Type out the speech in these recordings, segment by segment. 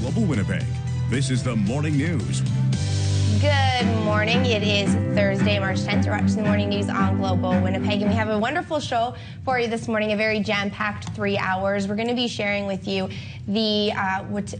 Global Winnipeg. This is the Morning News. Good morning. It is Thursday, March 10th. You're watching the Morning News on Global Winnipeg, and we have a wonderful show for you this morning, a very jam-packed 3 hours. We're going to be sharing with you the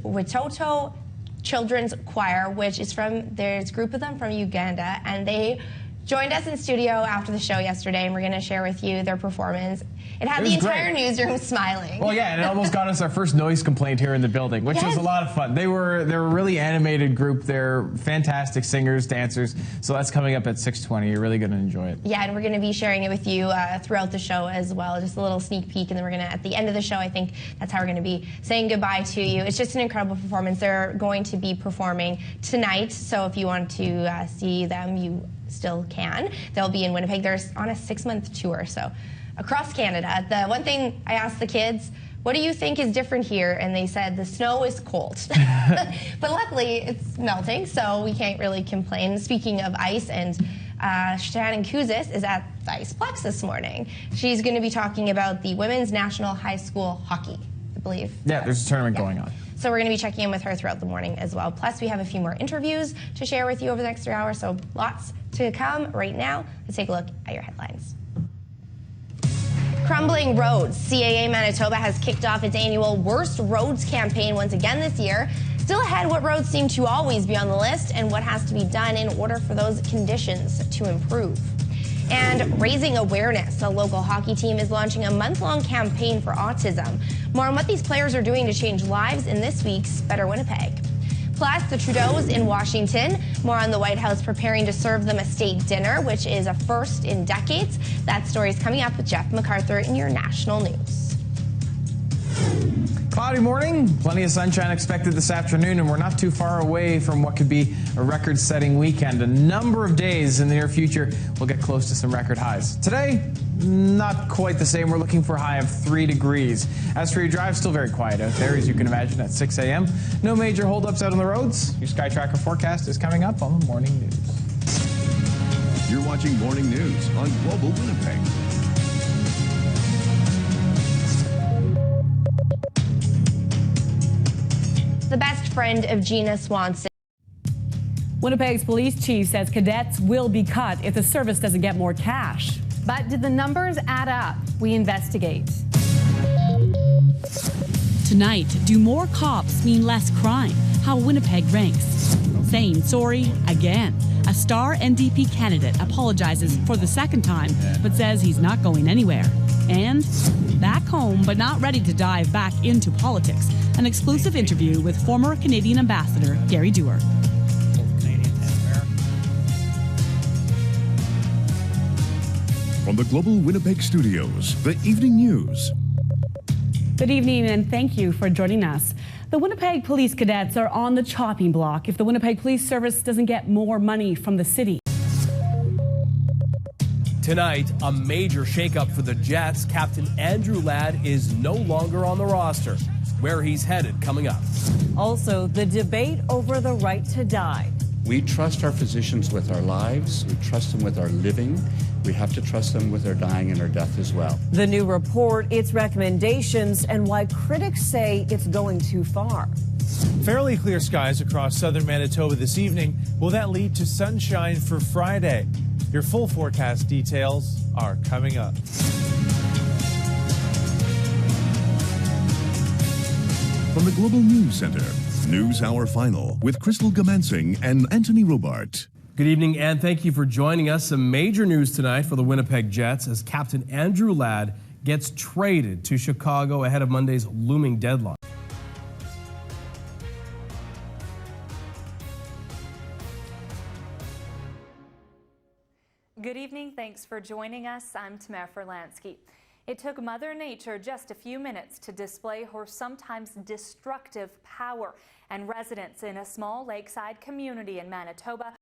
Watoto Children's Choir, which is there's a group of them from Uganda, and they joined us in studio after the show yesterday, and we're going to share with you their performance. It had the entire newsroom smiling. Well, yeah, and it almost got us our first noise complaint here in the building, which was a lot of fun. They're a really animated group. They're fantastic singers, dancers. So that's coming up at 6:20. You're really going to enjoy it. Yeah, and we're going to be sharing it with you throughout the show as well. Just a little sneak peek, and then we're going to, at the end of the show, I think that's how we're going to be saying goodbye to you. It's just an incredible performance. They're going to be performing tonight, so if you want to see them, you still can. They'll be in Winnipeg. They're on a 6-month tour, so across Canada. The one thing I asked the kids, what do you think is different here? And they said the snow is cold. But luckily it's melting, so we can't really complain. Speaking of ice, and Shannon Kuzis is at the Iceplex this morning. She's going to be talking about the Women's National High School Hockey, I believe. Yeah, there's a tournament going on. So we're going to be checking in with her throughout the morning as well. Plus, we have a few more interviews to share with you over the next 3 hours, so lots to come right now. Let's take a look at your headlines. Crumbling roads. CAA Manitoba has kicked off its annual Worst Roads campaign once again this year. Still ahead, what roads seem to always be on the list and what has to be done in order for those conditions to improve. And raising awareness. A local hockey team is launching a month-long campaign for autism. More on what these players are doing to change lives in this week's Better Winnipeg. Plus, the Trudeaus in Washington. More on the White House preparing to serve them a state dinner, which is a first in decades. That story is coming up with Jeff MacArthur in your national news. Cloudy morning, plenty of sunshine expected this afternoon, and we're not too far away from what could be a record-setting weekend. A number of days in the near future, we'll get close to some record highs. Today, not quite the same. We're looking for a high of 3 degrees. As for your drive, still very quiet out there, as you can imagine, at 6 a.m. No major holdups out on the roads. Your Sky Tracker forecast is coming up on the Morning News. You're watching Morning News on Global Winnipeg. The best friend of Gina Swanson. Winnipeg's police chief says cadets will be cut if the service doesn't get more cash. But did the numbers add up? We investigate. Tonight, do more cops mean less crime? How Winnipeg ranks. Saying sorry again. A star NDP candidate apologizes for the second time, but says he's not going anywhere. And back home, but not ready to dive back into politics. An exclusive interview with former Canadian Ambassador Gary Dewar. From the Global Winnipeg studios, the Evening News. Good evening, and thank you for joining us. The Winnipeg Police Cadets are on the chopping block if the Winnipeg Police Service doesn't get more money from the city. Tonight, a major shakeup for the Jets. Captain Andrew Ladd is no longer on the roster. Where he's headed coming up. Also, the debate over the right to die. We trust our physicians with our lives. We trust them with our living. We have to trust them with their dying and their death as well. The new report, its recommendations, and why critics say it's going too far. Fairly clear skies across southern Manitoba this evening. Will that lead to sunshine for Friday? Your full forecast details are coming up. From the Global News Center, News Hour Final with Crystal Gamansing and Anthony Robart. Good evening, and thank you for joining us. Some major news tonight for the Winnipeg Jets as Captain Andrew Ladd gets traded to Chicago ahead of Monday's looming deadline. Good evening. Thanks for joining us. I'm Tamara Ferlansky. It took Mother Nature just a few minutes to display her sometimes destructive power, and residents in a small lakeside community in Manitoba